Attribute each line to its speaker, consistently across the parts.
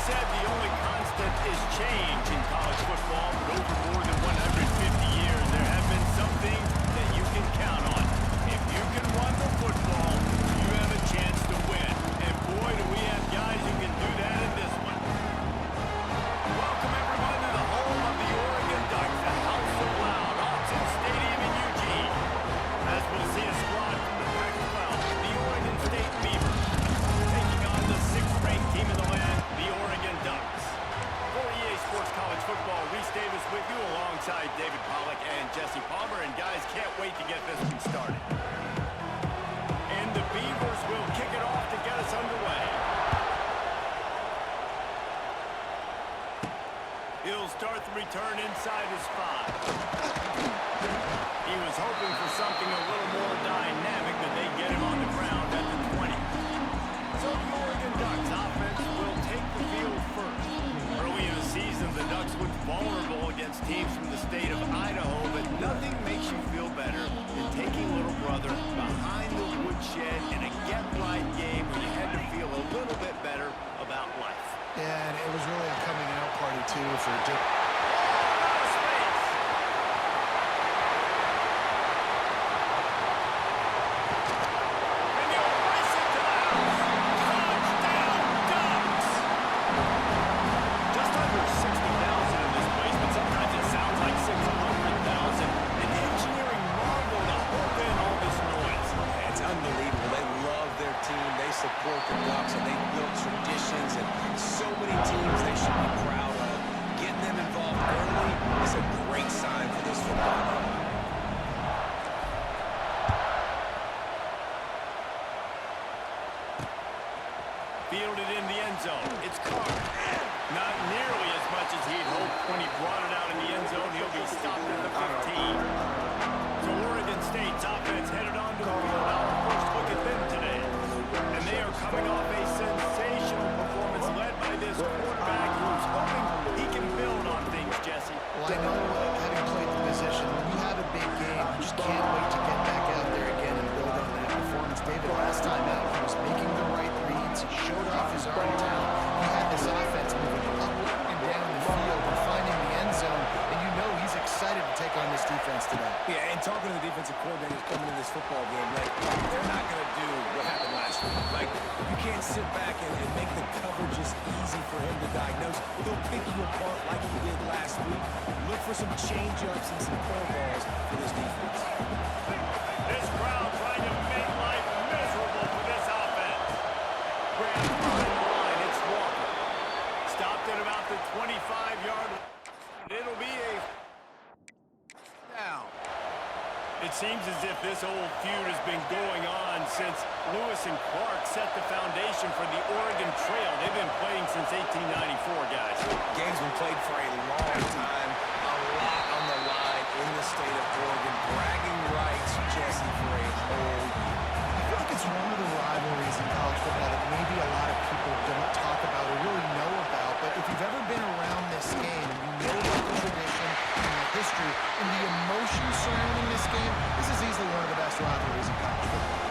Speaker 1: said the only constant is change in college football, but over more than 150 years, there have been some things that you can count on. If you can run the football, you have a chance to win. And boy, do we have guys who can do that in this one. Welcome everyone to the home of the Oregon Ducks, the House of Loud, Autzen Stadium in Eugene. As we'll see a squad from the Pac-12, the Oregon State Beavers, taking on the 6th-ranked team in the land, the Oregon Ducks. For EA Sports College Football, Reese Davis with you alongside David Pollack and Jesse Palmer. And guys, can't wait to get this one started. And the Beavers will kick it off to get us underway. He'll start the return inside his 5. He was hoping for something a little more dynamic, but they get him on the ground at the 20. So the Oregon Ducks offense will take the field first. Early in the season, the Ducks looked vulnerable against teams from the state of Idaho, but nothing makes you feel better than taking little brother behind the woodshed in a get-right game where you had to feel a little bit better about life.
Speaker 2: Yeah, and it was really a coming-out party, too, for Dick.
Speaker 3: Support the Ducks, and they built traditions and so many teams they should be proud of. Getting them involved early is a great sign for this football team.
Speaker 1: Fielded in the end zone. It's Carr. Not nearly as much as he'd hoped when he brought it out in the end zone. He'll be stopped at the 15. So Oregon State's offense headed on to the field. Our first look at them today. And they are coming off a sensational performance led by this quarterback who's hoping he can build on things, Jesse.
Speaker 2: Well, I know, having played the position, when you have a big game, you just can't wait to get back out there again and build on that performance. David, last time out, he was making the right reads. He showed off his arm talent. He had this offense moving up and down the field and finding the end zone. And you know he's excited to take on this defense today.
Speaker 3: Yeah, and talking to the defensive coordinators coming into this football game, like, they're not going to do what happened last week. Like, you can't sit back and make the coverages easy for him to diagnose. He'll pick you apart like he did last week. Look for some change-ups and some curveballs for this defense.
Speaker 1: This crowd trying to make life miserable for this offense. Graham behind the line. It's Walker. Stopped at about the 25-yard line. It'll be a down. It seems as if this old feud has been going on since Lewis and Clark set the foundation for the Oregon Trail. They've been playing since 1894, guys.
Speaker 3: Game's been played for a long time. A lot on the line in the state of Oregon. Bragging rights, Jesse, for a whole year.
Speaker 2: I feel like it's one of the rivalries in college football that maybe a lot of people don't talk about or really know about. But if you've ever been around this game and you know about the tradition and the history and the emotion surrounding this game, this is easily one of the best rivalries in college football.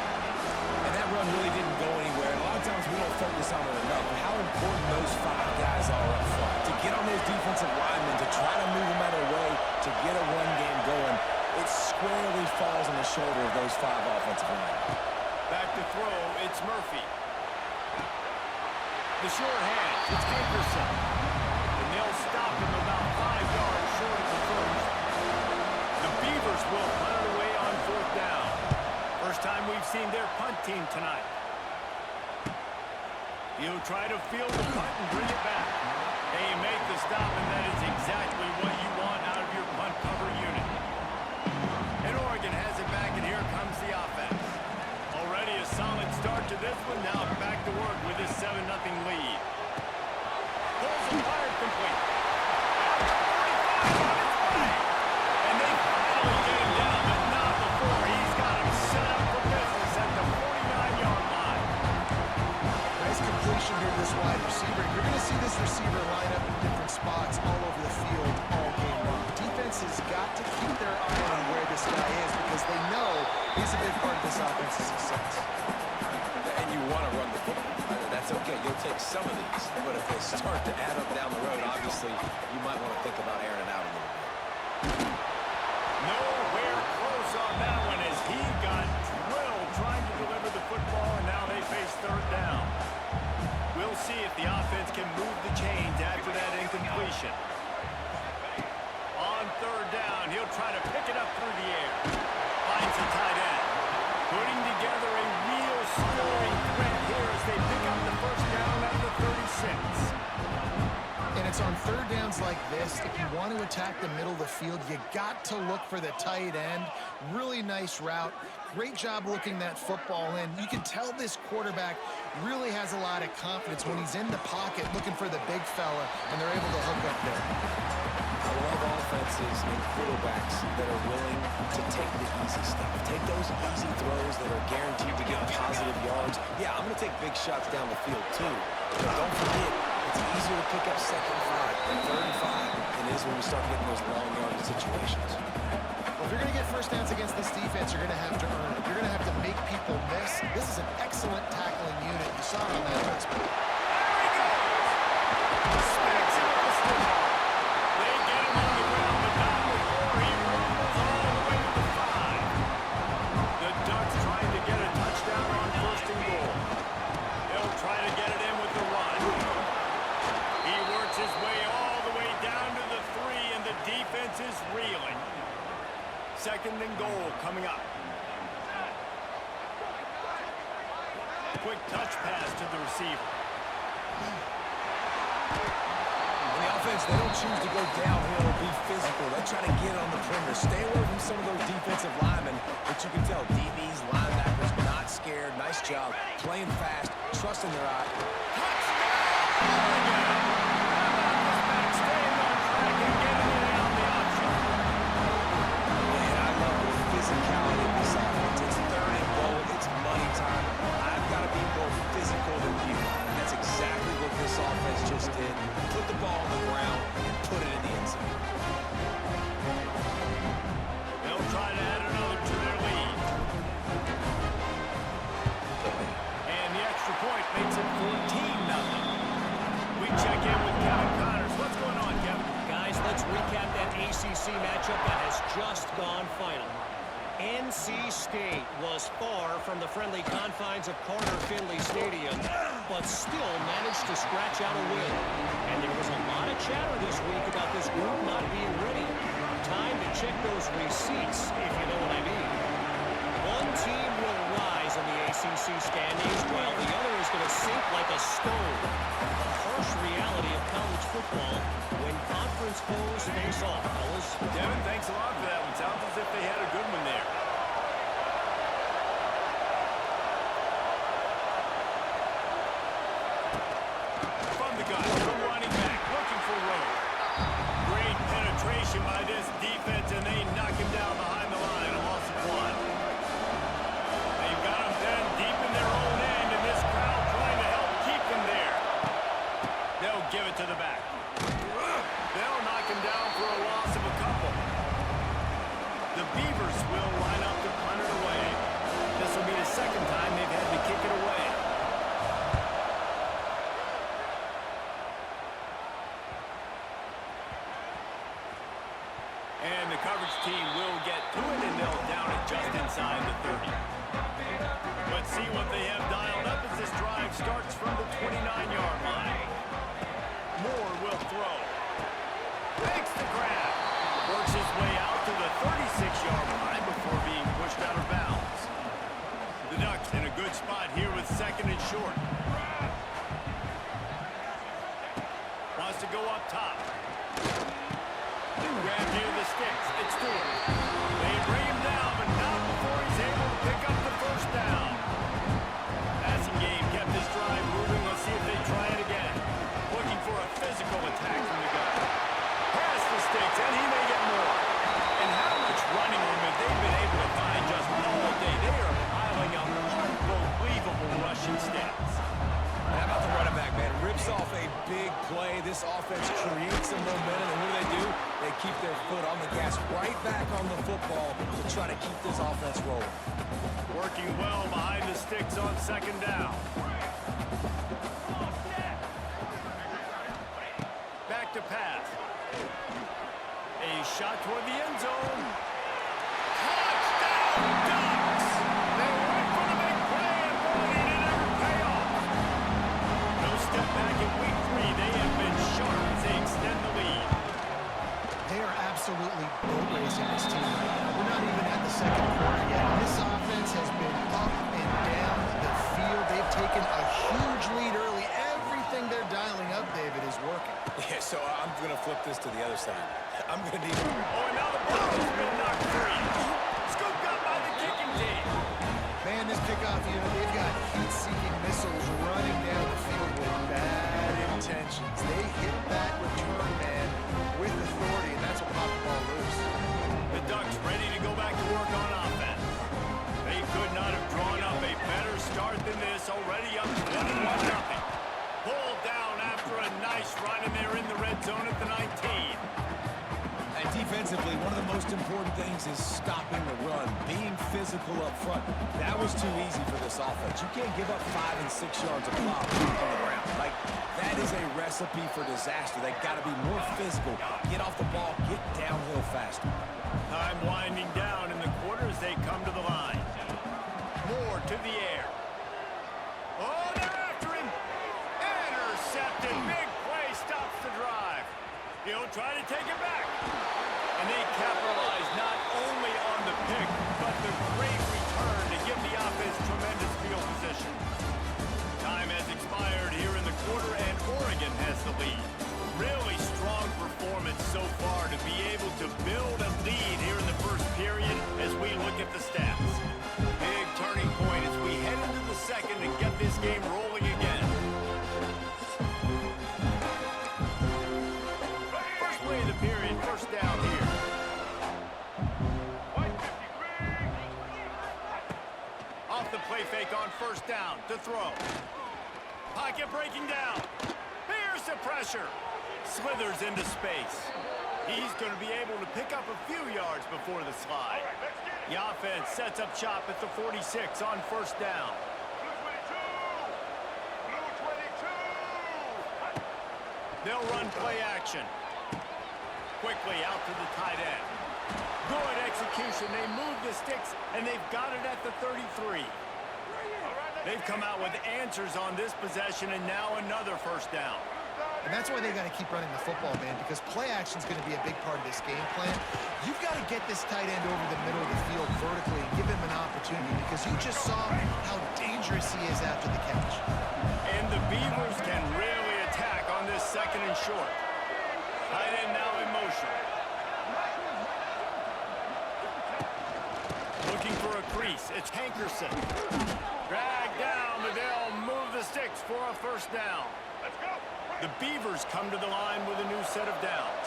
Speaker 3: And that run really didn't go anywhere. A lot of times we don't focus on it enough, but how important those 5 guys are up front. To get on those defensive linemen, to try to move them out of the way, to get a run game going, it squarely falls on the shoulder of those 5 offensive linemen.
Speaker 1: Back to throw, it's Murphy. The short hand, it's Hankerson. And they'll stop him about 5 yards short of the first. The Beavers will punt it away on 4th down. First time we've seen their punt team tonight. He'll try to field the punt and bring it back. They make the stop, and that is exactly what you want out of your punt cover unit. And Oregon has it back, and here comes the offense. Already a solid start to this one. Now back to work with this 7-0 lead. Pulls and fired complete. And they finally get him down, but not before. He's got him set up for business at the 49-yard line.
Speaker 2: Nice completion here to this wide receiver. You're going to see this receiver line up in different spots all over the field all game long. Defense has got to keep their eye on where this guy is because they know he's a big part of this offense's success.
Speaker 3: And you want to run the football. That's It's okay. You'll take some of these, but if they start to add up down the road, obviously, you might want to think about airing it out a little bit.
Speaker 1: Nowhere close on that one as he got drilled trying to deliver the football, and now they face third down. We'll see if the offense can move the chains after that incompletion. On third down, he'll try to pick it up through the air. Finds the tight end. Putting together a real scoring threat here as they pick up the first down at the 36.
Speaker 2: And it's on third downs like this, if you want to attack the middle of the field, you got to look for the tight end. Really nice route. Great job looking that football in. You can tell this quarterback really has a lot of confidence when he's in the pocket looking for the big fella, and they're able to hook up there.
Speaker 3: I love offenses and quarterbacks that are willing to take the easy stuff. Take those easy throws that are guaranteed to get positive yards. Yeah, I'm going to take big shots down the field too. But don't forget, it's easier to pick up second and 5 and third and 5 than it is when we start getting those long yardage situations.
Speaker 2: Well, if you're going to get first downs against this defense, you're going to have to earn it. You're going to have to make people miss. This is an excellent tackling unit. You saw it on that last play.
Speaker 1: Is reeling. Second and goal coming up. Quick touch pass to the receiver.
Speaker 3: On the offense, they don't choose to go downhill or be physical. They try to get on the perimeter. Stay away from some of those defensive linemen, but you can tell DBs, linebackers, not scared. Nice job. Playing fast, trusting their eye. Touchdown! Just did. Put the ball on the ground and put it in the end zone.
Speaker 1: They'll try to add another to their lead. And the extra point makes it 14-0. We check in with Kevin Connors. What's going on, Kevin?
Speaker 4: Guys, let's recap that ACC matchup that has just gone final. NC State was far from the friendly confines of Carter Finley Stadium, but still managed to scratch out a win. And there was a lot of chatter this week about this group not being ready. Time to check those receipts, if you know what I mean. One team will rise in the ACC standings, while the other is going to sink like a stone. The harsh reality of college football when conference foes face off, fellas.
Speaker 1: Devin, thanks a lot for that one. Sounds as if they had a good one there. From the gun, from running back, looking for Rowe. Great penetration by this defense, and they knock him down behind the line. A loss of 1. They've got him then deep in their own end, and this crowd trying to help keep them there. They'll give it to the back. They'll knock him down for a loss of a couple. The Beavers will line up to punt it away. This will be the second time they've had to kick it away. And the coverage team will get to it, and they'll down it just inside the 30. Let's see what they have dialed up as this drive starts from the 29-yard line. Moore will throw. Makes the grab. Works his way out to the 36-yard line before being pushed out of bounds. The Ducks in a good spot here with second and short. Wants to go up top. Grab near the sticks. It's Stewart. They bring him down, but not before he's able to pick up the first down. Passing game kept this drive moving. Let's see if they try it again. Looking for a physical attack from the guy. Pass the sticks, and he may get more. And how much running room have they been able to find just all day? They are piling up unbelievable rushing stats.
Speaker 3: How about the running back, man? Rips off a big play. This offense creates some momentum, and what do? They keep their foot on the gas, right back on the football to try to keep this offense rolling.
Speaker 1: Working well behind the sticks on second down. Back to pass. A shot toward the end zone. Touchdown, Ducks! They went for the big play, and boy, did it ever pay off. No step back in week 3. They have been sharp as they extend the lead.
Speaker 2: They are absolutely boat racing this team right now. We're not even at the second quarter yet. This offense has been up and down the field. They've taken a huge lead early. Everything they're dialing up, David, is working.
Speaker 3: Yeah, so I'm going to flip this to the other side. I'm going to need...
Speaker 1: Oh, and now the ball has been knocked free. Scooped up by the kicking team.
Speaker 2: Man, this kickoff unit, they've got heat-seeking missiles running down the field with bad intentions. They hit that return man with authority, and that's what popped the ball loose.
Speaker 1: The Ducks ready to go back to work on offense. They could not have drawn up a better start than this, already up 21-0. Pulled down after a nice run, and they're in the red zone at the 19.
Speaker 3: And defensively, one of the most important things is stopping the run, being physical up front. That was too easy for this offense. You can't give up 5 and 6 yards of pop on the ground. Like, that is a recipe for disaster. They got to be more physical, get off the ball, get downhill faster.
Speaker 1: Time winding down in the quarter as they come to the line. Moore to the air. Oh, they're after him. Intercepted. Big play stops the drive. He'll try to take it back. And they capitalize not only on the pick, but the great return to give the offense tremendous field position. Time has expired here in the quarter, and Oregon has the lead. Really strong performance so far to be able to build a lead here in the first period as we look at the stats. Big turning point as we head into the second and get this game rolling again. First play of the period, first down here. Off the play fake on first down to throw. Pocket breaking down. Here's the pressure. Slithers into space. He's going to be able to pick up a few yards before the slide. The offense sets up shop at the 46 on first down. They'll run play action. Quickly out to the tight end. Good execution. They move the sticks, and they've got it at the 33. They've come out with answers on this possession, and now another first down.
Speaker 2: And that's why they got to keep running the football, man, because play action is going to be a big part of this game plan. You've got to get this tight end over the middle of the field vertically and give him an opportunity, because you just saw how dangerous he is after the catch.
Speaker 1: And the Beavers can really attack on this second and short. Tight end now in motion. Looking for a crease. It's Hankerson. Dragged down, but they'll move the sticks for a first down. Let's go. The Beavers come to the line with a new set of downs.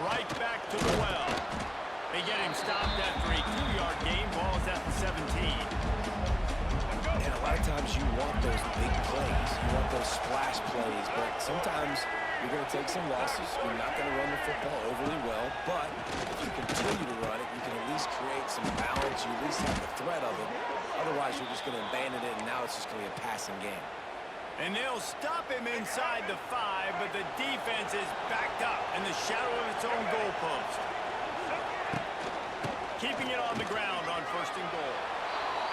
Speaker 1: Right back to the well. They get him stopped after a 2-yard gain. Ball's at the 17.
Speaker 3: And a lot of times you want those big plays. You want those splash plays, but sometimes you're going to take some losses. You're not going to run the football overly well, but if you continue to run it, you can at least create some balance. You at least have the threat of it. Otherwise, you're just going to abandon it, and now it's just going to be a passing game.
Speaker 1: And they'll stop him inside the 5, but the defense is backed up in the shadow of its own goalpost. Keeping it on the ground on first and goal.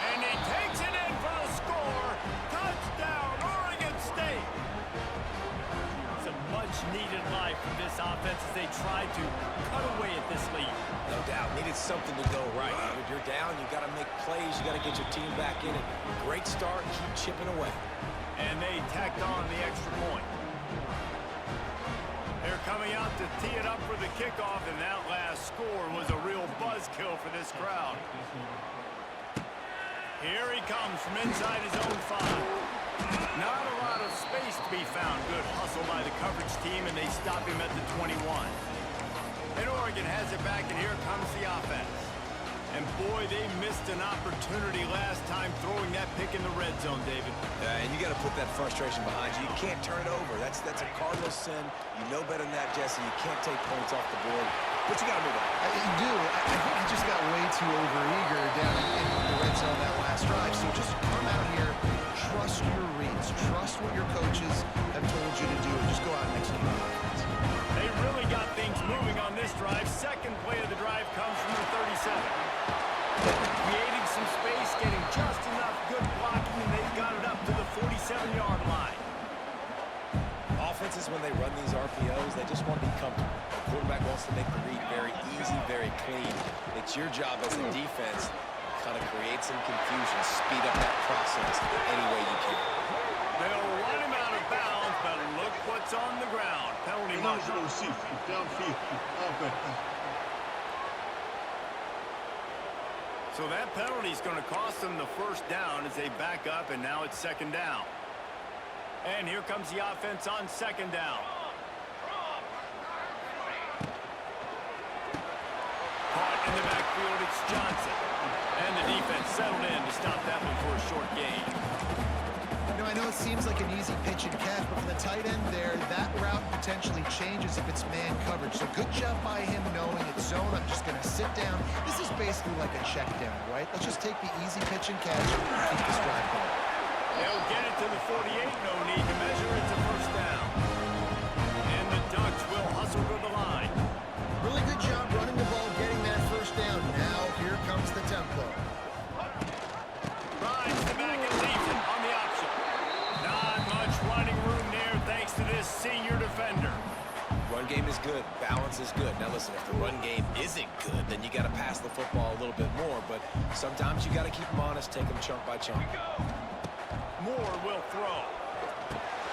Speaker 1: And he takes it in for the score. Touchdown, Oregon State. It's a much-needed life from this offense as they try to cut away at this lead.
Speaker 3: No doubt. Needed something to go right. If you're down, you got to make plays. You got to get your team back in it. Great start. Keep chipping away.
Speaker 1: And they tacked on the extra point. They're coming out to tee it up for the kickoff, and that last score was a real buzzkill for this crowd. Here he comes from inside his own 5. Not a lot of space to be found. Good hustle by the coverage team, and they stop him at the 21. And Oregon has it back, and here comes the offense. And boy, they missed an opportunity last time throwing that pick in the red zone, David.
Speaker 3: And you got to put that frustration behind you. You can't turn it over. That's a cardinal sin. You know better than that, Jesse. You can't take points off the board. But you got to move on.
Speaker 2: You do. I think he just got way too overeager down in the red zone that last drive. So just
Speaker 3: just want to be comfortable. The quarterback wants to make the read very easy, very clean. It's your job as a defense to kind of create some confusion, speed up that process any way you can.
Speaker 1: They'll run him out of bounds, but look what's on the ground. Penalty mark. So that penalty is going to cost them the first down as they back up, and now it's second down. And here comes the offense on second down. Caught in the backfield, it's Johnson. And the defense settled in to stop that one for a short gain.
Speaker 2: You know, I know it seems like an easy pitch and catch, but for the tight end there, that route potentially changes if it's man coverage. So good job by him knowing it's zone. I'm just going to sit down. This is basically like a check down, right? Let's just take the easy pitch and catch and keep this drive going.
Speaker 1: They'll get it to the 48. No need to measure. It's a first down. And the Ducks will hustle to the line.
Speaker 2: Really good job running the ball, getting that first down. Now here comes the tempo.
Speaker 1: Rides the back and leaves it on the option. Not much running room there thanks to this senior defender.
Speaker 3: Run game is good. Balance is good. Now listen, if the run game isn't good, then you got to pass the football a little bit more. But sometimes you got to keep them honest, take them chunk by chunk.
Speaker 1: Moore will throw.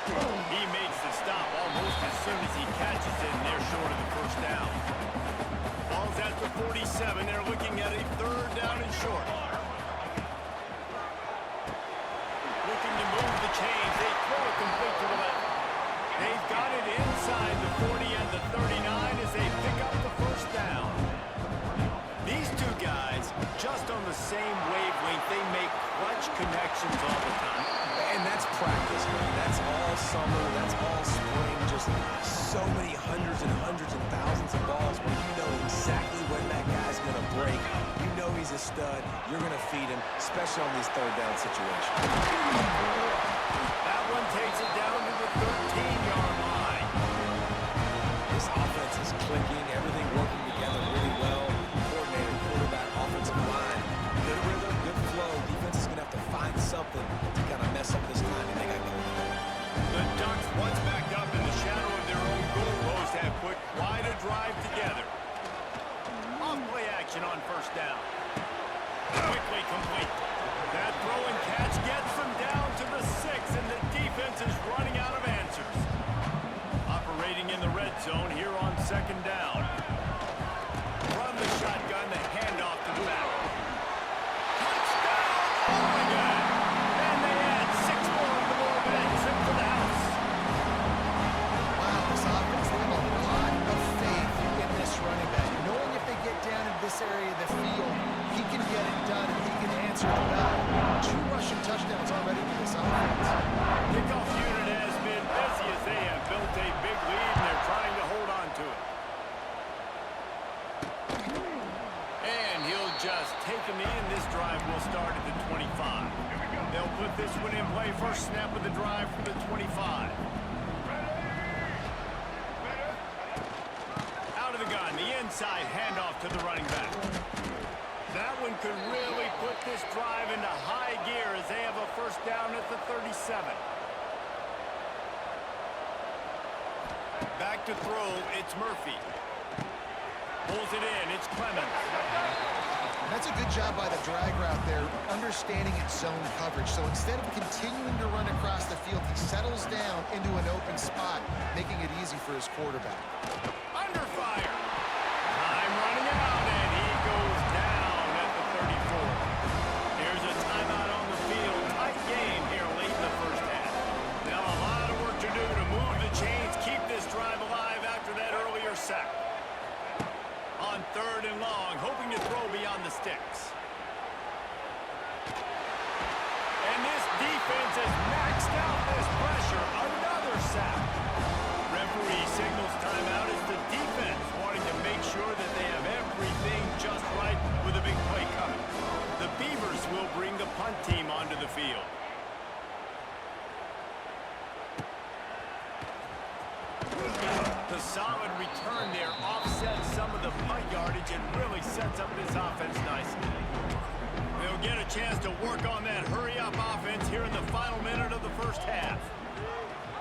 Speaker 1: He makes the stop almost as soon as he catches it, and they're short of the first down. Ball's at the 47. They're looking at a third down and short. Looking to move the chains. They throw it complete to the left. They've got it inside the 40 and the 39 as they pick up the first down. These two guys, just on the same wavelength, they make clutch connections all the time.
Speaker 3: And that's practice, man. That's all summer. That's all spring. Just so many hundreds and thousands of balls where you know exactly when that guy's going to break. You know he's a stud. You're going to feed him, especially on these third down situations.
Speaker 1: That one takes it down to the 13-yard line.
Speaker 3: This offense is clicking. Everything working together really well. Coordinator, quarterback, offensive line. Good rhythm, good flow. Defense is going to have to find something to kind of mess up this time, and they got going.
Speaker 1: The Ducks, once backed up in the shadow of their own goalpost, have put quite a drive together. Off-play action on first down. Quickly complete. That throw and catch gets them down to the 6, and the defense is running out of answers. Operating in the red zone here on second down. From the shotgun, the handoff to the back. Touchdown, Oregon! And they add 6 more on the board, but that trip to the house.
Speaker 2: Wow, this offense, they have a lot of faith in this running back. Knowing if they get down in this area of the field, he can get it done and he can answer the bell. 2 rushing touchdowns already for this offense.
Speaker 1: Kickoff unit has been busy as they have built a big lead and they're trying to hold on to it. And he'll just take a knee, and this drive will start at the 25. They'll put this one in play. First snap of the drive from the 25. Out of the gun, the inside handoff to the running back. That one could really put this drive into high gear as they have a first down at the 37. Back to throw, it's Murphy. Pulls it in, it's Clemens.
Speaker 2: That's a good job by the drag route there, understanding its zone coverage. So instead of continuing to run across the field, he settles down into an open spot, making it easy for his quarterback.
Speaker 1: Under fire. Time running out, and he goes down at the 34. Here's a timeout on the field. Tight game here late in the first half. Now a lot of work to do to move the chains, keep this drive alive after that earlier sack. On third and long, hoping to throw beyond the sticks. And this defense has maxed out this pressure. Another sack. Referee signals timeout as the defense wanting to make sure that they have everything just right with a big play coming. The Beavers will bring the punt team onto the field. The solid return there offsets some of the punt yardage and really sets up this offense nicely. They'll get a chance to work on that hurry-up offense here in the final minute of the first half.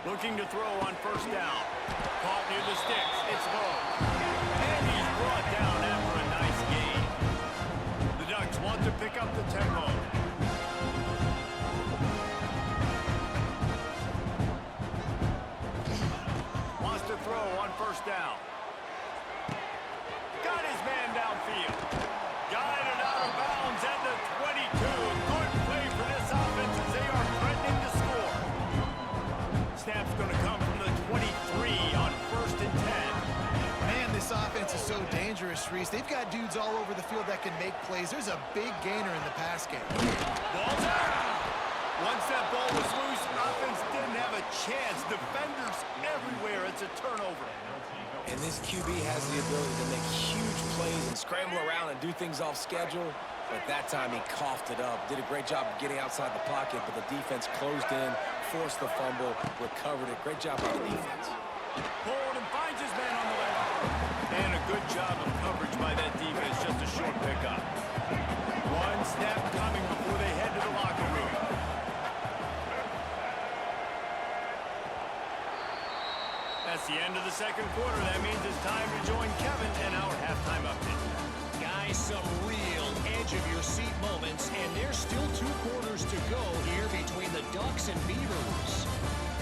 Speaker 1: Looking to throw on first down. Caught near the sticks. It's low. And he's brought down after a nice gain. The Ducks want to pick up the tempo. Wants to throw on first down. Got his man downfield. Guided out of bounds at the 22. Good play for this offense as they are threatening to score. Snap's going to come from the 23 on first and 10.
Speaker 2: Man, this offense is so dangerous, Reese. They've got dudes all over the field that can make plays. There's a big gainer in the pass game.
Speaker 1: Ball's out. Once that ball was loose, offense didn't have a chance. Defenders everywhere. It's a turnover.
Speaker 3: And this QB has the ability to make huge plays and scramble around and do things off schedule. But that time he coughed it up. Did a great job of getting outside the pocket, but the defense closed in, forced the fumble, recovered it. Great job by the defense.
Speaker 1: Hold and finds his man on the left. And a good job of coverage by that defense. Just a short pickup. One snap coming before they head to the locker room. That's the end of the second quarter. That means it's time to join Kevin and our halftime update.
Speaker 4: Guys, some real edge-of-your-seat moments, and there's still 2 quarters to go here between the Ducks and Beavers.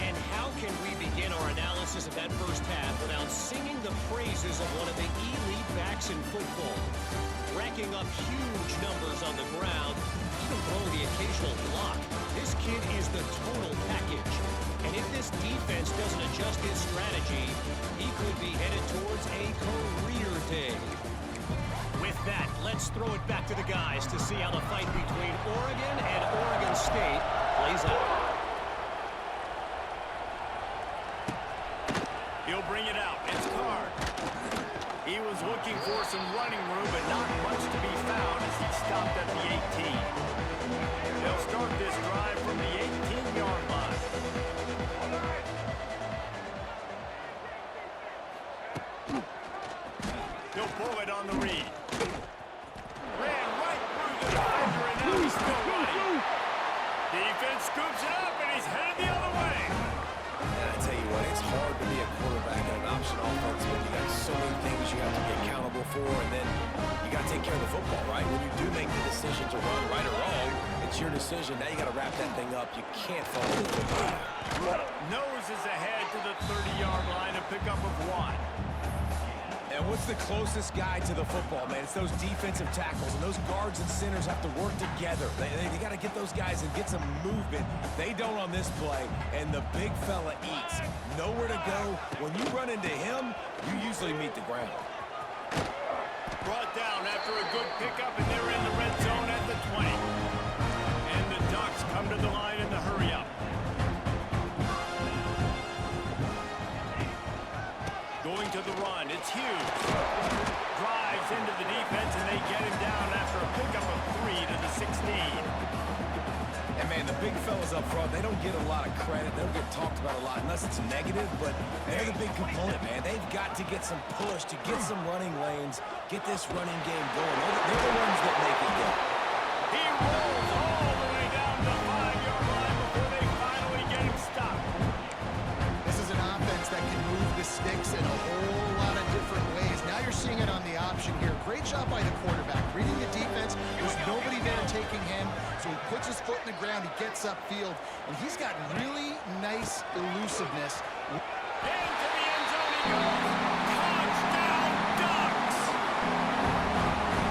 Speaker 4: And how can we begin our analysis of that first half without singing the praises of one of the elite backs in football? Racking up huge numbers on the ground, even throwing the occasional block. This kid is the total package. And if this defense doesn't adjust his strategy, he could be headed towards a career day. With that, let's throw it back to the guys to see how the fight between Oregon and Oregon State plays out.
Speaker 1: He'll bring it out. It's Card. He was looking for some running room, but not much to be found as he stopped at the 18. They'll start this drive from the 18-yard line. He'll pull it on the read. Ran right through the defender, and now he's still running. Defense scoops it up, and he's headed the other way.
Speaker 3: And I tell you what, it's hard to be a quarterback in an option offense when you got so many things you have to be accountable for, and then you got to take care of the football, right? When you do make the decision to run right or wrong, it's your decision. Now you got to wrap that thing up. You can't fall into the football.
Speaker 1: Noses ahead to the 30-yard line, a pickup of 1.
Speaker 3: And what's the closest guy to the football, man? It's those defensive tackles, and those guards and centers have to work together. They got to get those guys and get some movement. They don't on this play, and the big fella eats. Nowhere to go. When you run into him, you usually meet the ground.
Speaker 1: Brought down after a good pickup, and they're in the red zone at the 20. And the Ducks come to the line in the hurry-up. Going to the run, it's Hughes. Drives into the defense, and they get him down after a pickup of 3 to the 16.
Speaker 3: And, man, the big fellas up front, they don't get a lot of credit. They don't get talked about a lot unless it's negative, but they're the big component, man. They've got to get some push to get some running lanes, get this running game going. They're the ones that make it go.
Speaker 1: He rolls all the way down the 5-yard line before they finally get him stopped.
Speaker 2: This is an offense that can move the sticks in a whole lot of different ways. Now you're seeing it on the option here. Great job by the quarterback. Reading the defense, there's nobody there taking him, so he puts his foot in the ground, he gets upfield, and he's got really nice elusiveness.
Speaker 1: Into the end zone he goes. Touchdown, Ducks!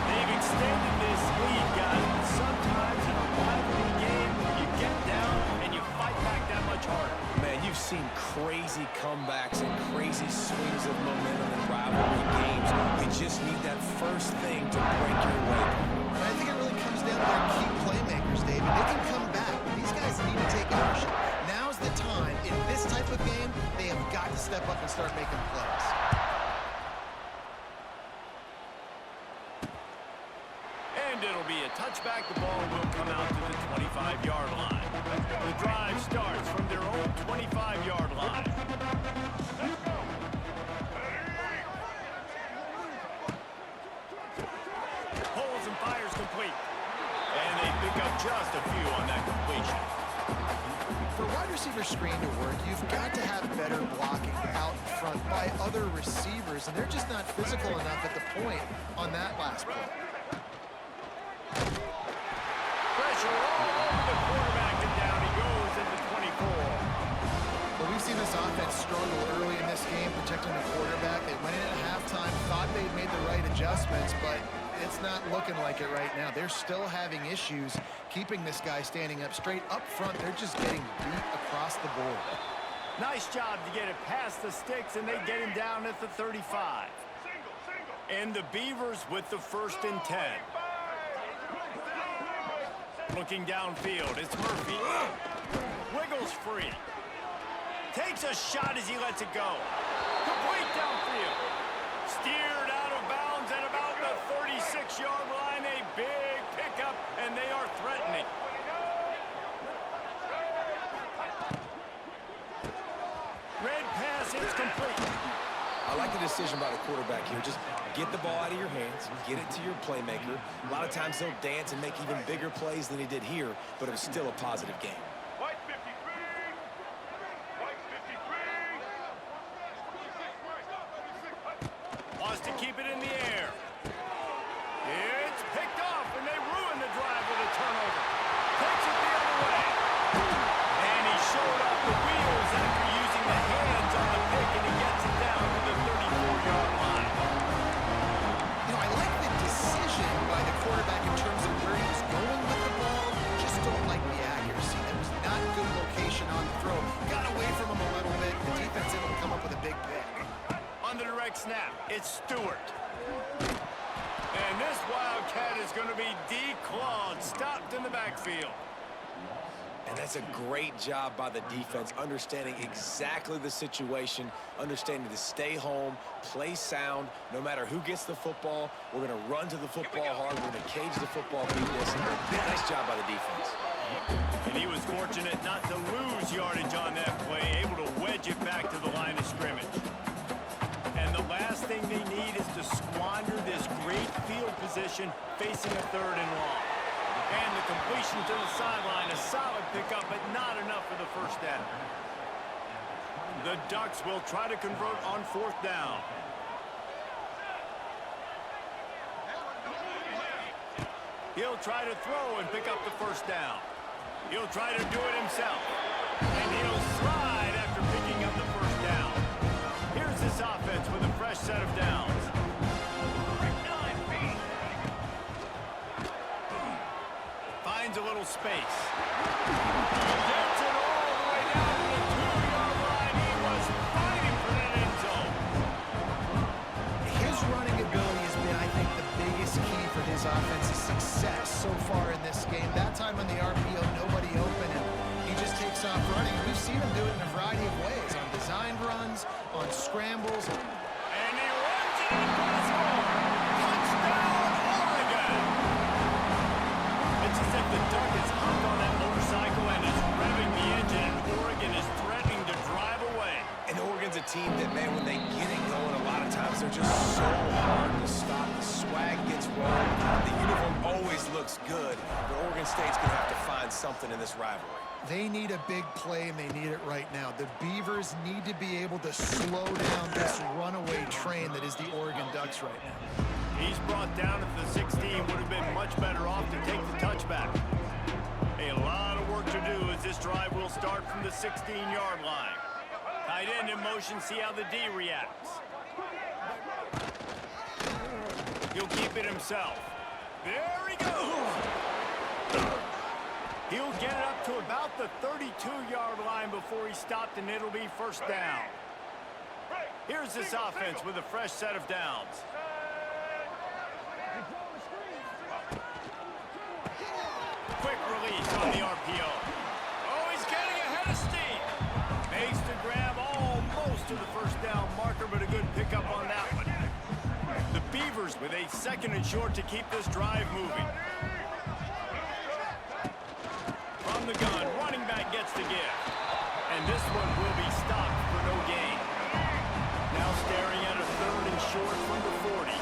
Speaker 1: They've extended this lead, guys, but sometimes in a rivalry game, you get down and you fight back that much harder.
Speaker 3: Man, you've seen crazy comebacks and crazy swings of momentum in rivalry games. You just need that first thing to break your way.
Speaker 2: And I think it really comes down to their key playmakers, David. They can come back, but these guys need to take ownership. Now's the time. In this type of game, they have got to step up and start making plays.
Speaker 1: And it'll be a touchback. The ball will come out to the 25-yard line. The drive starts from their own 25-yard line. Pulls and fires complete. And they pick up just a few on that completion.
Speaker 2: For a wide receiver screen to work, you've got to have better blocking out in front by other receivers, and they're just not physical enough at the point on that last play.
Speaker 1: Pressure all over the quarterback, and down he goes at the 24.
Speaker 2: Well, we've seen this offense struggle early in this game protecting the quarterback. They went in at halftime, thought they'd made the right adjustments, but it's not looking like it right now. They're still having issues keeping this guy standing up straight. Up front, they're just getting beat across the board.
Speaker 1: Nice job to get it past the sticks, and they get him down at the 35. And the Beavers with the 1st and 10. Looking downfield, it's Murphy. Wiggles free. Takes a shot as he lets it go. Complete downfield. Steered out of bounds at about the 36-yard line. A big pickup, and they are threatening. Red pass, it's complete.
Speaker 3: I like the decision by the quarterback here. Just get the ball out of your hands, get it to your playmaker. A lot of times he'll dance and make even bigger plays than he did here, but it was still a positive game.
Speaker 5: White 53. White 53.
Speaker 1: Wants to keep it in the air. It's picked off, and they ruin the drive with a turnover. Takes it the other way. And he showed off the wheels after using the hands on the pick, and he gets it down to the 34-yard line.
Speaker 2: You know, I like the decision by the quarterback in terms of where he was going with the ball. Just don't like the accuracy. That was not good location on the throw. Got away from him a little bit. The defense able to come up with a big pick.
Speaker 1: On the direct snap, it's Stewart. And this Wildcat is going to be declawed, stopped in the backfield.
Speaker 3: And that's a great job by the defense, understanding exactly the situation, understanding to stay home, play sound. No matter who gets the football, we're going to run to the football hard. We're going to cage the football, beat this. Nice job by the defense.
Speaker 1: And he was fortunate not to lose yardage on that play, able to wedge it back to the line of scrimmage. And the last thing they need is to squander this great field position facing a 3rd and long. And the completion to the sideline, a solid pickup, but not enough for the 1st down. The Ducks will try to convert on 4th down. He'll try to throw and pick up the 1st down. He'll try to do it himself. And he'll slide after picking up the 1st down. Here's this offense with a fresh set of downs. Finds a little space. Gets it all the way down to the 2-yard line. He was fighting for that end zone.
Speaker 2: His running ability has been, I think, the biggest key for his offense's success so far in this game. That time on the RPO, nobody open, and he just takes off running. We've seen him do it in a variety of ways, on designed runs, on scrambles.
Speaker 1: And he runs it across goal. Touchdown, Oregon! It's as if the Duck is hopped on that motorcycle and is revving the engine, and Oregon is threatening to drive away.
Speaker 3: And Oregon's a team that, man, when they get it going, a lot of times they're just so hard to stop. The swag gets wrong. The uniform always looks good, but Oregon State's going to have to find something in this rivalry.
Speaker 2: They need a big play, and they need it right now. The Beavers need to be able to slow down this runaway train that is the Oregon Ducks right now.
Speaker 1: He's brought down at the 16, would have been much better off to take the touchback. A lot of work to do as this drive will start from the 16-yard line. Tight end in motion, see how the D reacts. He'll keep it himself. There he goes! He'll get it up to about the 32-yard line before he stopped, and it'll be 1st down. Here's this offense with a fresh set of downs. Quick release on the RPO. Oh, he's getting ahead of steam. Makes the grab almost to the 1st down marker, but a good pickup on that one. The Beavers with a 2nd and short to keep this drive moving. From the gun, running back gets the give. And this one will be stopped for no gain. Now staring at a 3rd and short from the 40.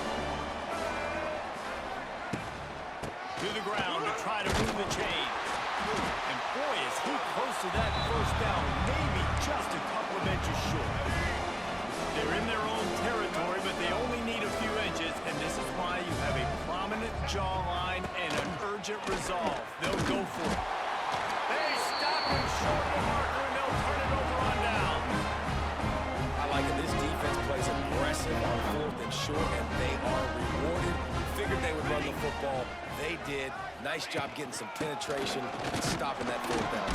Speaker 1: To the ground to try to move the chains. And Boy, is he close to that first down, maybe just a couple of inches short. They're in their own territory, but they only need a few inches, and this is why you have a prominent jawline and an urgent resolve. They'll go for it. They stop him short of the marker, and they'll turn it over on down.
Speaker 3: I like it. This defense plays aggressive on 4th and short, and they are rewarded. Figured they would run the football. They did. Nice job getting some penetration and stopping that 4th down.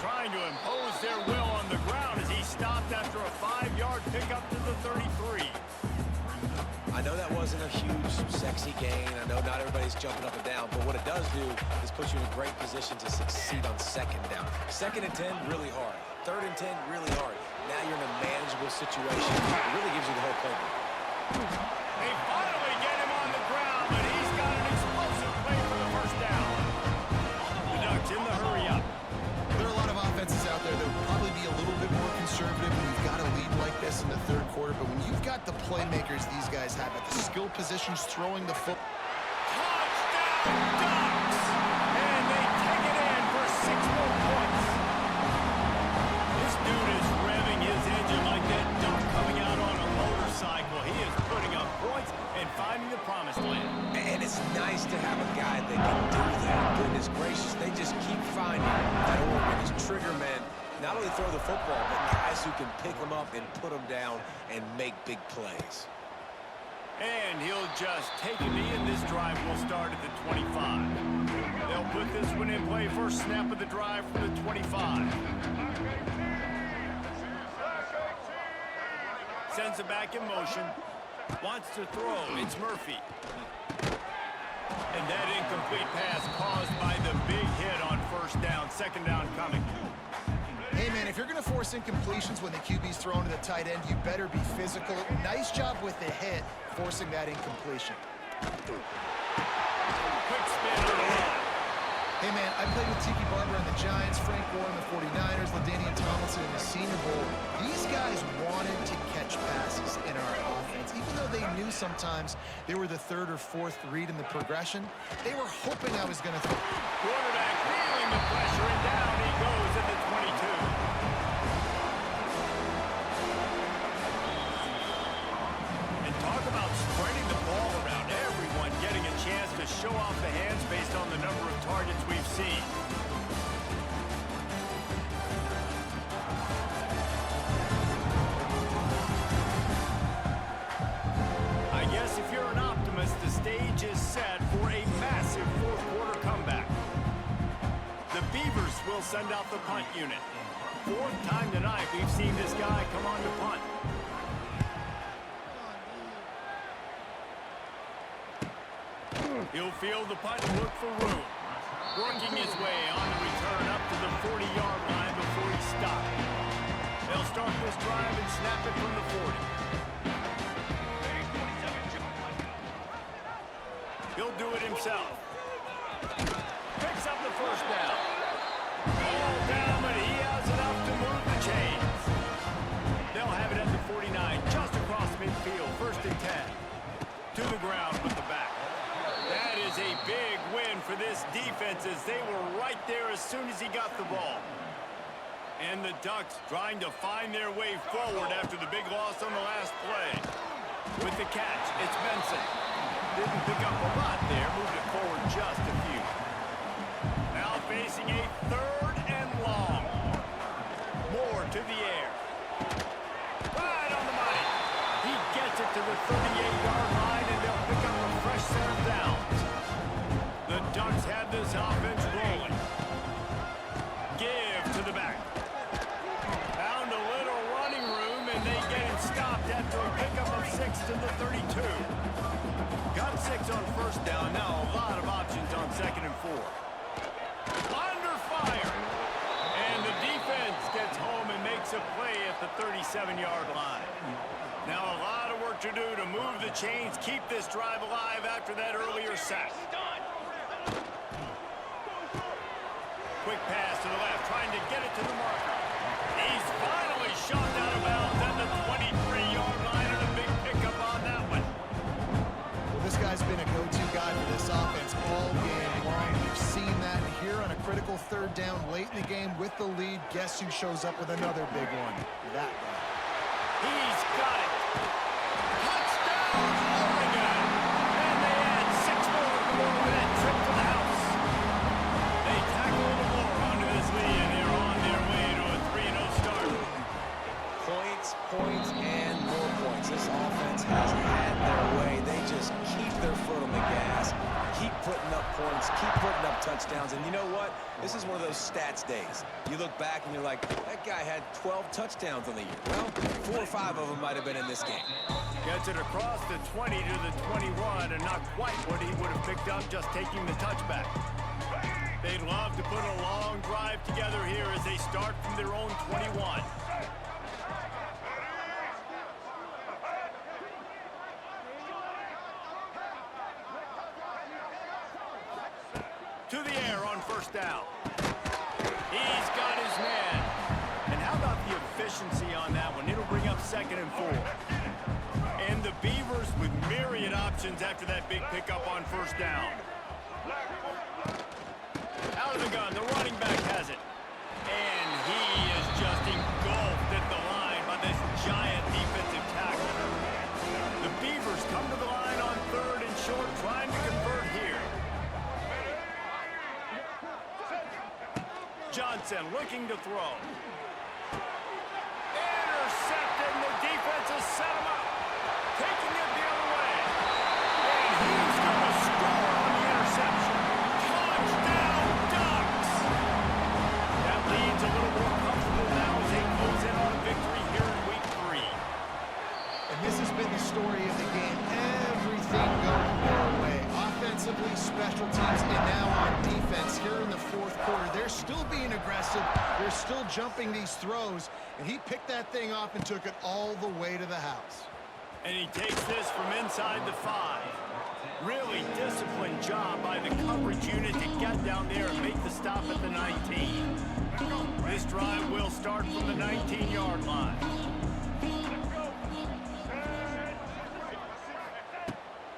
Speaker 1: Trying to impose their will on the ground as he stopped after a 5-yard pickup to the 33.
Speaker 3: I know that wasn't a huge, sexy gain. I know not everybody's jumping up and down, but what it does do is put you in a great position to succeed on 2nd down. 2nd and 10, really hard. 3rd and 10, really hard. Now you're in a manageable situation. It really gives you the whole playbook.
Speaker 1: They finally get him on the ground, but he's got an explosive play for the first down. The Ducks in the hurry up.
Speaker 2: There are a lot of offenses out there that would probably be a little bit more conservative when you've got a lead like this in the 3rd quarter, but when you've got the playmakers these guys have at the skill positions throwing the football.
Speaker 1: Touchdown, Ducks! And they take it in for 6 more points. This dude is revving his engine like that duck coming out on a motorcycle. He is putting up points and finding the promised land.
Speaker 3: And it's nice to have a guy that can do that. Goodness gracious, they just keep finding that Oregon is trigger men. Not only throw the football, but guys who can pick them up and put them down and make big plays.
Speaker 1: And he'll just take a knee, and this drive will start at the 25. They'll put this one in play. First snap of the drive from the 25. Sends it back in motion. Wants to throw. It's Murphy. And that incomplete pass caused by the big hit on 1st down. 2nd down coming.
Speaker 2: Hey, man, if you're going to force incompletions when the QB's thrown to the tight end, you better be physical. Nice job with the hit, forcing that incompletion.
Speaker 1: Quick spin on the run.
Speaker 2: Hey, man, I played with Tiki Barber and the Giants, Frank Gore and the 49ers, LaDainian Tomlinson in the Senior Bowl. These guys wanted to catch passes in our offense. Even though they knew sometimes they were the 3rd or 4th read in the progression, they were hoping I was going to throw.
Speaker 1: Quarterback feeling the pressure, and down he goes at the 22. And talk about spreading the ball around. Everyone getting a chance to show off the hands based on the number of targets we've seen. I guess if you're an optimist, the stage is set for a massive 4th quarter comeback. The Beavers will send out the punt unit. 4th time tonight we've seen this guy come on to punt. He'll field the punt and look for room. Working his way on the return up to the 40-yard line before he stopped. They'll start this drive and snap it from the 40. He'll do it himself. Picks up the 1st down. All down, but he has enough to move the chains. They'll have it at the 49, just across midfield. 1st and 10. To the ground with the back. That is a big win for this defense as they were right there as soon as he got the ball. And the Ducks trying to find their way forward after the big loss on the last play. With the catch, it's Benson. Didn't pick up a lot there, moved it forward just a few. Now facing a 3rd and long. Moore to the air. Right on the money. He gets it to the 38-yard line, and they'll pick up a fresh set of downs. The Ducks have this offense rolling. Give to the back. Found a little running room, and they get him stopped after a pickup of 6 to the 32. Got 6 on 1st down. Now a lot of options on 2nd and 4. Under fire. And the defense gets home and makes a play at the 37-yard line. Now a lot of work to do to move the chains, keep this drive alive after that earlier sack. Quick pass to the left, trying to get it to the marker. He's finally shot out of bounds at the 23-yard line, and a big pickup on that one.
Speaker 2: Well, this guy's been a go-to guy for this offense all game long. We've seen that, and here here on a critical third down late in the game with the lead. Guess who shows up with another big one? That guy.
Speaker 1: He's got it. Touchdown, Oregon! And they add 6 more to go with that trip to the house. They tackle a little more onto this lead, and they're on their way to a 3-0 start.
Speaker 3: Points, points, and more points. This offense has had their way. They just keep their foot on the gas, keep putting up points, keep putting up touchdowns. And you know what? This is one of those stats days. You look back and you're like, that guy had 12 touchdowns on the year. Well, 4 or 5 of them might have been in this game.
Speaker 1: Gets it across the 20 to the 21, and not quite what he would have picked up just taking the touchback. They'd love to put a long drive together here as they start from their own 21. To the air on first down. He's got his man. And how about the efficiency on that one? It'll bring up 2nd and 4. And the Beavers with myriad options after that big pickup on first down. Out of the gun, the running back has it. And he is just engulfed at the line by this giant defensive tackle. The Beavers come to the line on 3rd and short, trying to convert here. Johnson looking to throw. Intercepted, and the defense has set him up. Taking it the other way. And he's going to score on the interception. Touchdown, Ducks! That lead's a little more comfortable now as they close in on a victory here in week 3.
Speaker 2: And this has been the story of the game. Everything going their way. Offensively, special teams, and now on defense here in the 4th quarter. They're still being aggressive. They're still jumping these throws. And he picked that thing off and took it all the way to the house.
Speaker 1: And he takes this from inside the 5. Really disciplined job by the coverage unit to get down there and make the stop at the 19. This drive will start from the 19-yard line.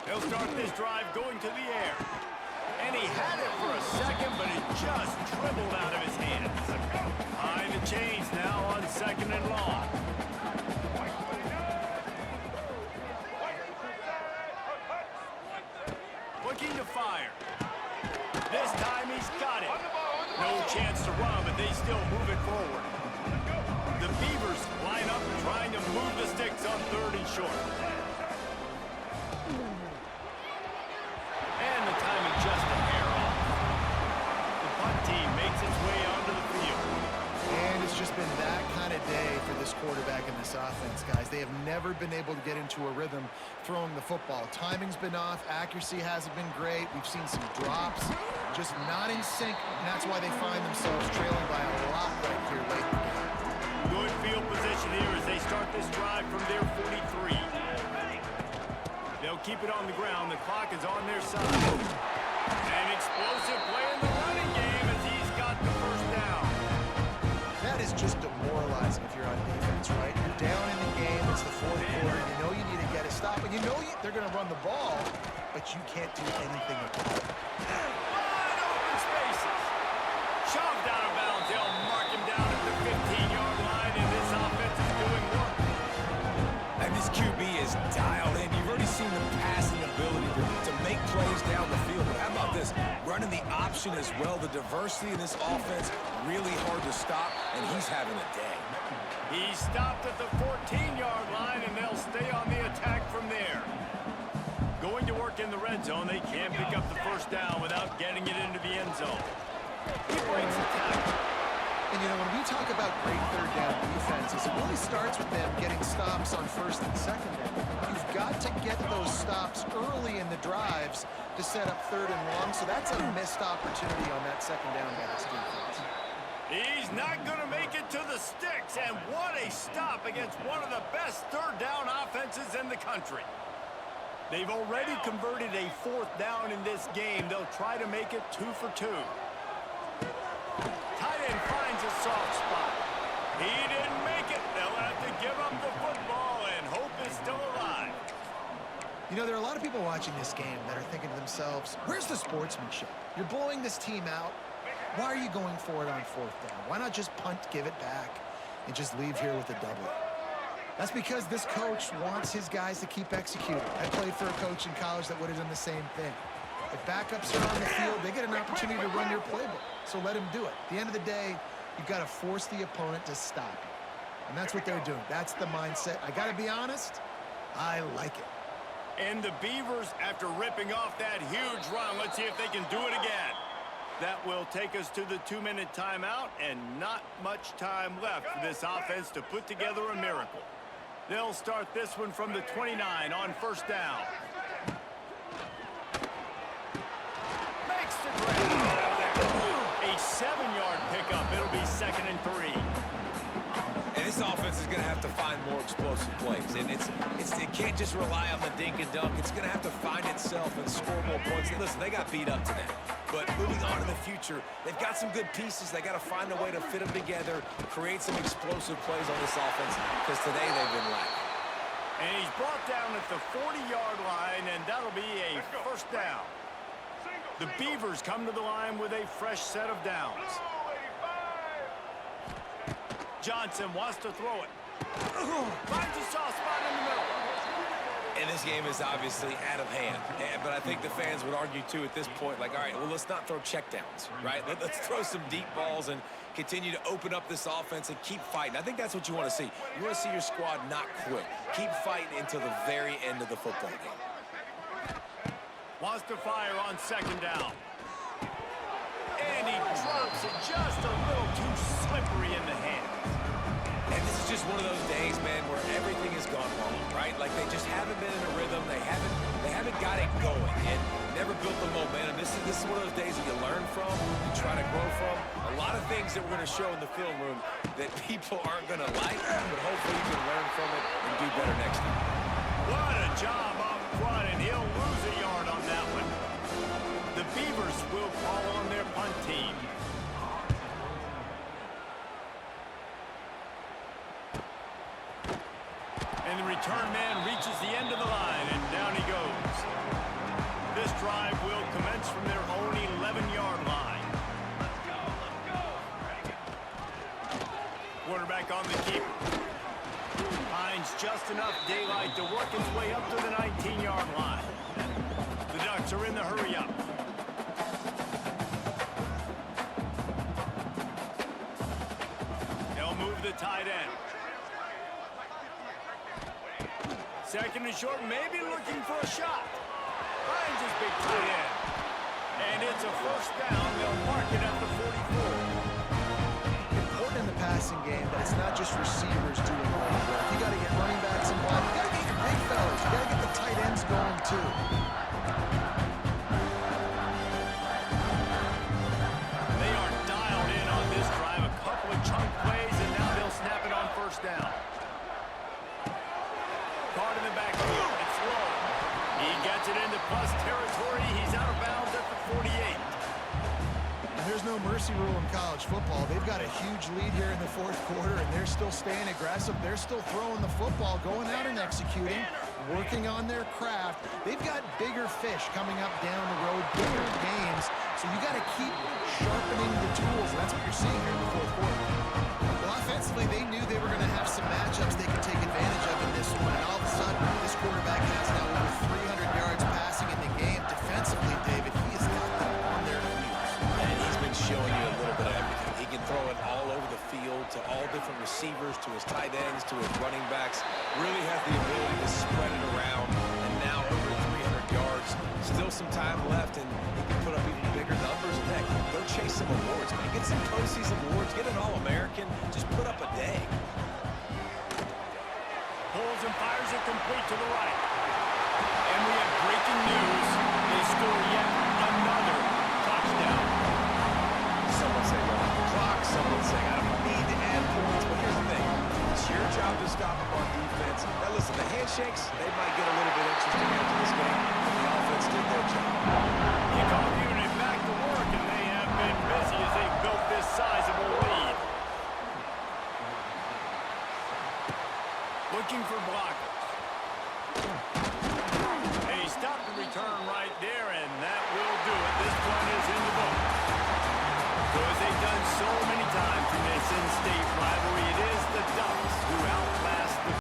Speaker 1: He'll start this drive going to the air. And he had it for a second, but it just dribbled out of his hands. High the chains now on 2nd and long. Looking to fire. This time he's got it. No chance to run, but they still move it forward. The Beavers line up trying to move the sticks on 3rd and short. And the timing just a hair off. The punt team makes its way onto the field.
Speaker 2: And it's just been that kind of day for this quarterback and this offense, guys. They have never been able to get into a rhythm throwing the football. Timing's been off. Accuracy hasn't been great. We've seen some drops, just not in sync. And that's why they find themselves trailing by a lot right here late in the game.
Speaker 1: Good field position here as they start this drive from their 43. They'll keep it on the ground. The clock is on their side. An explosive play in the running game as he's got the first down.
Speaker 2: That is just demoralizing if you're on defense, right? You're down in the game. It's the 4th quarter. You know you need to get a stop, and you know they're going to run the ball, but you can't do anything about it.
Speaker 1: Wide open spaces. Shoved out of bounds. They'll mark him down at the 15-yard line, and this offense is doing work.
Speaker 3: And this QB is dialed in. You've already seen the passing ability to make plays down the field. But how about this? Running the option as well. The diversity in this offense, really hard to stop, and he's having a day.
Speaker 1: He stopped at the 14-yard line, and they'll stay on the attack from there. Going to work in the red zone. They can't pick up the first down without getting it into the end zone. He breaks the tackle.
Speaker 2: And, you know, when we talk about great third down defenses, it really starts with them getting stops on 1st and 2nd down. You've got to get those stops early in the drives to set up 3rd and long, so that's a missed opportunity on that 2nd down by this defense.
Speaker 1: He's not going to make it to the sticks, and what a stop against one of the best third down offenses in the country. They've already converted a 4th down in this game. They'll try to make it 2 for 2. Tight end finds a soft spot. He didn't make it. They'll have to give up the football, and hope is still alive.
Speaker 2: You know, there are a lot of people watching this game that are thinking to themselves, where's the sportsmanship? You're blowing this team out. Why are you going for it on 4th down? Why not just punt, give it back, and just leave here with a double? That's because this coach wants his guys to keep executing. I played for a coach in college that would have done the same thing. If backups are on the field, they get an opportunity to run your playbook. So let him do it. At the end of the day, you've got to force the opponent to stop you. And that's what they're doing. That's the mindset. I got to be honest, I like it.
Speaker 1: And the Beavers, after ripping off that huge run, let's see if they can do it again. That will take us to the 2-minute timeout, and not much time left for this offense to put together a miracle. They'll start this one from the 29 on 1st down. Makes the grab. A 7-yard pickup. It'll be 2nd and 3.
Speaker 3: And this offense is going to have to find more explosive plays. And it can't just rely on the dink and dunk. It's going to have to find itself and score more points. And listen, they got beat up today. But moving on in the future, they've got some good pieces. They got to find a way to fit them together, create some explosive plays on this offense, because today they've been lacking.
Speaker 1: And he's brought down at the 40-yard line, and that'll be a 1st down. The Beavers come to the line with a fresh set of downs. Johnson wants to throw it. Finds a soft spot in the middle.
Speaker 3: And this game is obviously out of hand. But I think the fans would argue, too, at this point, like, all right, well, let's not throw checkdowns, right? Let's throw some deep balls and continue to open up this offense and keep fighting. I think that's what you want to see. You want to see your squad not quit. Keep fighting until the very end of the football game.
Speaker 1: Wants to fire on 2nd down. And he drops it just a little too slippery in the hands.
Speaker 3: And this is just one of those days, man, where everything has gone wrong, right? Like they just haven't been in a rhythm. They haven't got it going and never built the momentum. This is one of those days that you learn from, you try to grow from. A lot of things that we're going to show in the film room that people aren't going to like, but hopefully you can learn from it and do better next time.
Speaker 1: What a job up front, and he'll lose a yard on that one. The Beavers will call on their punt team. And the return man reaches the end of the line, and down he goes. This drive will commence from their own 11-yard line. Quarterback on the keeper. Finds just enough daylight to work its way up to the 19-yard line. The Ducks are in the hurry-up. They'll move the tight end. 2nd and short, maybe looking for a shot. Finds his big tight end. And it's a 1st down. They'll mark it at the 44.
Speaker 2: Important in the passing game that it's not just receivers doing all the work. You got to get running backs involved. You got to get your big fellas. You got to get the tight ends going too.
Speaker 1: They are dialed in on this drive. A couple of chunk plays, and now they'll snap it on 1st down. Caught in the backfield. It's low. He gets it into plus territory. He's out of bounds at the 48.
Speaker 2: And there's no mercy rule in college football. They've got a huge lead here in the 4th quarter, and they're still staying aggressive. They're still throwing the football, going out and executing, working on their craft. They've got bigger fish coming up down the road, bigger games. So you got to keep sharpening the tools. And that's what you're seeing here in the 4th quarter. Well, offensively, they knew they were going to have some matchups they could take advantage of in this one. And all of a sudden, this quarterback has now over 300 yards passing in the game. Defensively, David, he has got them on their heels.
Speaker 3: And he's been showing you a little bit of everything. He can throw it all over the field to all different receivers, to his tight ends, to his running backs. Really has the ability to spread it around. And now over 300 yards. Still some time left, and he can put up even bigger numbers. And heck, go chase some awards, man. Get some postseason awards. Get an All-American. Just put up a day.
Speaker 1: Pulls and fires it complete to the right. And we have breaking news. They score yet another touchdown.
Speaker 3: Someone say run out the clock. Someone say I don't need to add points. But here's the thing. It's your job to stop them on defense. Now listen, the handshakes, they might get a little bit interesting after this game. But the offense did their job.
Speaker 1: Kickoff unit back to work, and they have been busy as they built this sizable lead. Looking for blockers. They stopped the return right there, and that will do it. This one is in the books. Because they've done so many times in this in-state rivalry, it is the Ducks who outlast the